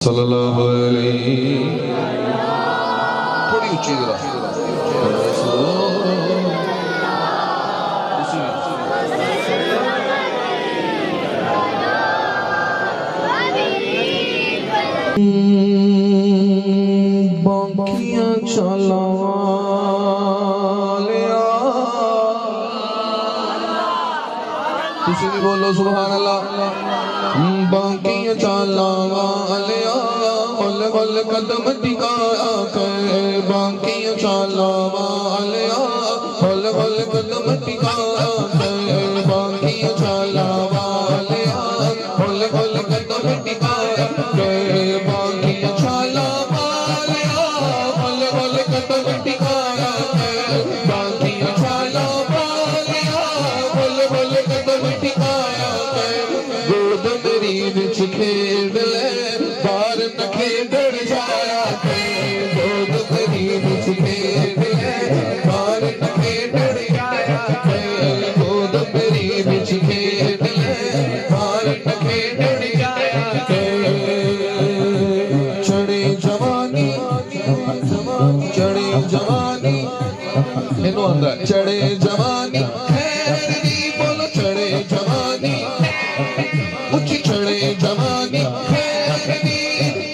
सल्लल्लाहु अलैहि थोड़ी ऊंची जरा बांकियां चला लिया तुसी भी बोलो सुभान अल्लाह बांकियां चला लिया गल गल कदम टिकाया कर बांकियां चला लिया गल गल कदम टिकाया कर बांकियां चला लिया गल गल कदम टिकाया कर बांकियां चला लिया गल गल कदम टिकाया कर बांकियां चला लिया गल गल कदम टिकाया कर गोद मेरी विच खेड ले बार न खेडण जाया कर गोद मेरी विच खेड ले बार न खेडण जाया कर गोद मेरी विच खेड ले बार न खेडण जाया कर चढ़े जवानी इनो आंदा चढ़े जवानी खैर दी बोलो चढ़े जवानी उच्ची चढ़े जवानी खैर दी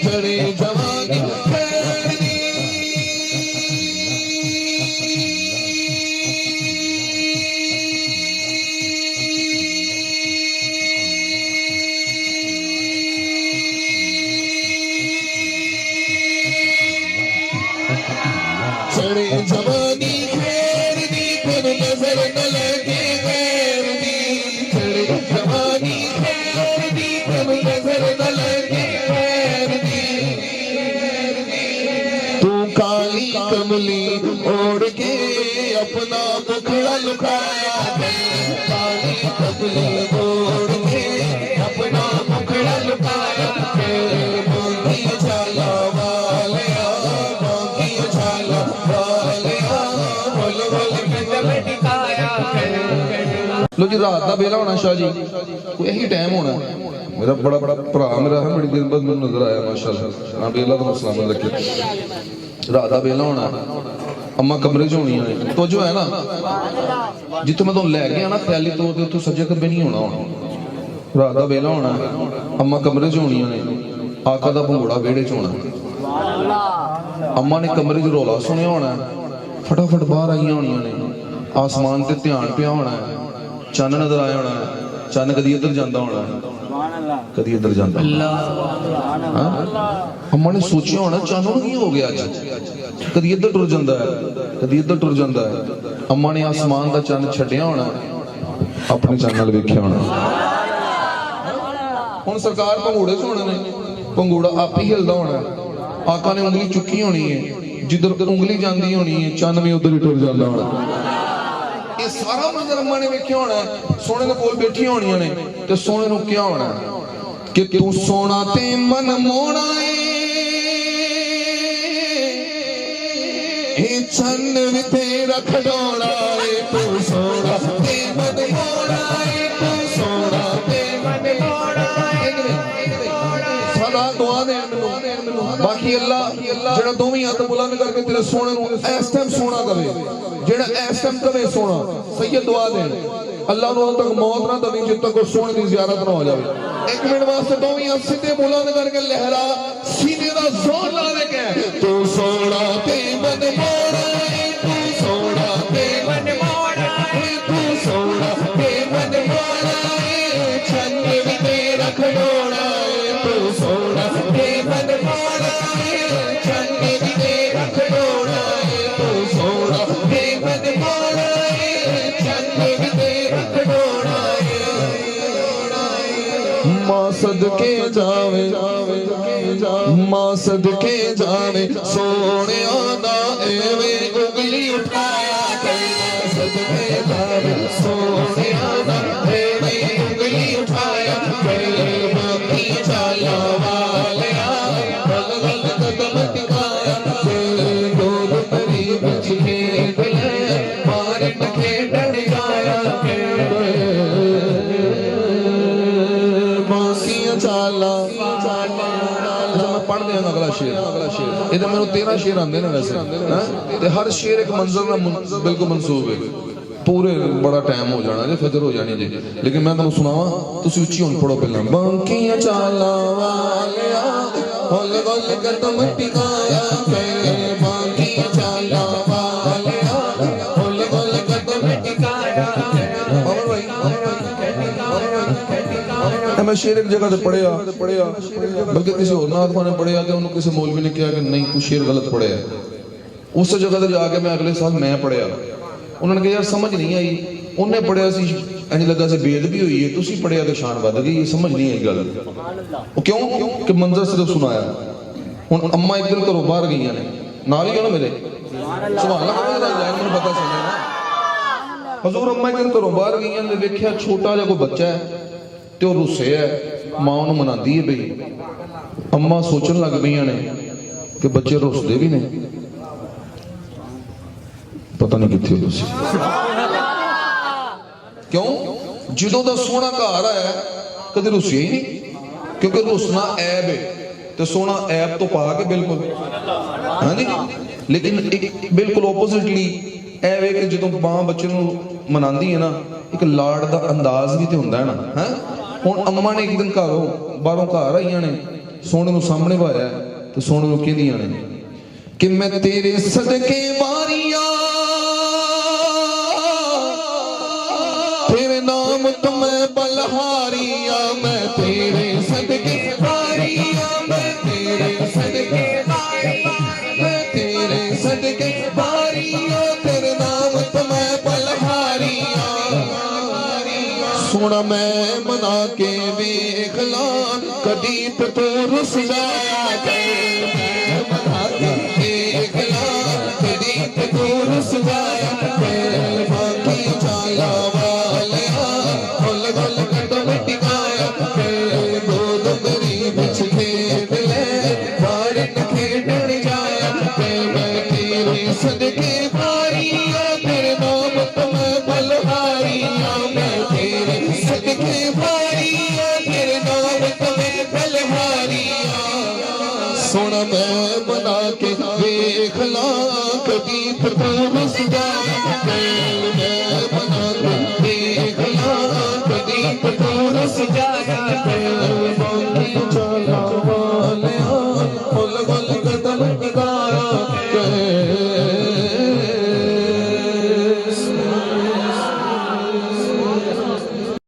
चढ़े जवानी खैर दी चढ़े जवानी खैर दी पर नजर न लगे खैर दी चढ़े जवानी खैर दी पर नजर न लगे खैर दी तू काली कमली ओढ़ के अपना मुखड़ा लुकाया काली कमली ओढ़ के अपना मुखड़ा लुकाया बांकियां चला वालिया बांकियां चला वालिया बोल बोल कदम टिकाया लो जी रात का वेला होना शाह जी कोई यही टाइम होना मेरा बड़ा बड़ा भरा मेरा है बड़ी देर बाद मैंने नजर आया माशाल्लाह हां बेला तो सलाम रखे रात का वेला होना अम्मा कमरे च होनी है तो जो है ना जिथे मैं तुम लै गया ना ख्याली तौर पर उतो सज्जे खब्बे नहीं होना रात का वेला होना अम्मा कमरे च होनी ने आका दा भंगूड़ा वेड़े च होना अम्मा ने कमरे च रौला सुनिया होना फटाफट बाहर आई होनियां ने आसमान ते ध्यान पिया होना चन्न नजर आया होना चन्न कदी इधर जांदा होना कदी इधर जांदा अम्मा ने सोचिया होना चन्न नूं की हो गया अज कदी इधर टुर जांदा है कदी इधर टुर जांदा है अम्मा ने आसमान दा चन्न छड्डिया होना अपने चन्न नाल वेखिया होना हुण सरकार भंगूड़े च होने ने भंगूड़ा आप ही हिलदा होना आका ने उंगली चुकी होनी है जिधर उंगली जाती होनी है चन्न भी उधर ही टुर जाता होना ये सारा मंजर अम्मा ने वेखिया होना सोने के कोल बैठी होनियां ने ते सोने नूं क्या होना कि तू सोना ते मन मोड़ा ए चन्न भी तेरा खडोड़ा ए तू सोना ते मन मोड़ा ए तू सोना ते मन मोड़ा सदा दुआ दे बाकी अल्लाह जेड़ा दोवें हाथ बुलंद करके तेरे सोने नूं इस टाइम सोना कवे जेड़ा इस टाइम कवे सोना सैयद दुआ दे अल्लाह नूं तक मौत ना दवे जब तक सोने दी ज़ियारत ना हो जावे एक मिनट वास्ते दोवें हाथ सीधे बुलंद करके लहरा सीने दा जोर ला दे के तू सोना ते मन मोड़ा तू सोना ते मन मोड़ा तू सोना ते मन मोड़ा चन्न भी तेरा खडोड़ा तू सोना ते मन मोड़ा चन्न भी तेरा खडोड़ा तू सोना ते मन मोड़ा चन्न भी तेरा खडोड़ा मां सदके जावे मां सदके जावे सोने ना एवें उंगली उठाया कर सदके जावे सोने ना एवें उंगली उठाया कर बांकियां चला वालिया गल गल कदम टिकाया कर गोद मेरी विच खेड ले बार न खेडण जाया कर बांकियां चला पढ़ देंगा अगला शेर ये तो मैंने 13 शेर आते हैं वैसे ते हर शेर एक मंजर ना बिल्कुल मनसूब है पूरे बड़ा टाइम हो जाना जी फजर हो जानी जी लेकिन मैं तुहानू सुनावा तुसी उच्ची हुण पढ़ो पहला बांकियां चाला वालिया हुल गुल कदम टिकाया बांकियां चाला वालिया हुल गुल कदम टिकाया मैं शेर एक जगह से पढ़िया बल्कि किसी और नाथ ने पढ़िया कि उन्होंने किसी मौलवी ने कहा कि नहीं तू शेर गलत पढ़िया उस जगह से जाके मैं अगले साल मैं पढ़िया उन्होंने कहा यार समझ नहीं आई उन्हें पढ़िया सी इंज लगा सी बेदबी हुई है तुसी पढ़िया तो शान वध गई ये समझ नहीं आई गल क्यों कि मंजर सिर्फ सुनाया हुण अम्मा एक दिन घरों बाहर गई ने नाल ही हो ना मेरे सुभान अल्लाह मैनूं पता सुने ना हजूर अम्मा एक दिन घरों बाहर गई ने देखिया छोटा जिहा कोई बच्चा है ते ओह रुस्से है मां उहनूं मनांदी है बई अम्मा सोचण लग पईयां ने कि बच्चे रुसदे भी ने पता नहीं कितने हो क्यों जो का सोना घर आया कदे रुसिया ही नहीं क्योंकि रुसना ऐब है तो सोना ऐब तो पा के बिल्कुल हाँ जी लेकिन एक बिल्कुल ओपोजिटली ऐ वे कि जो मां बच्चे मनाती है ना एक लाड़ का अंदाज भी तो होंदा है ना है हुण अम्मा ने एक दिन घरों बाहरों घर आईयां ने सोने नूं सामने भाया तो सोने नूं कहदियां ने कि मैं तेरे सदके वारियां तेरे नाम तो मैं बलहारिया मैं तेरे सदके वारिया मैं तेरे सदके वारिया मैं तेरे सदके वारिया तेरे नाम तो मैं बलहारिया सोना मैं मना के वेख ला कदी तो तू रुस जाया मैं मना के वेख ला कदी तो तू रुस जाया बाकी चाला सदके वारिया तेरे नाम तो मैं बलहारिया मैं तेरे सदके वारिया तेरे नाम तो मैं बलहारिया सोना मैं बना के देख ला कभी तो तू रुस जाया मैं बना के देख ला कभी तो तू रुस जाया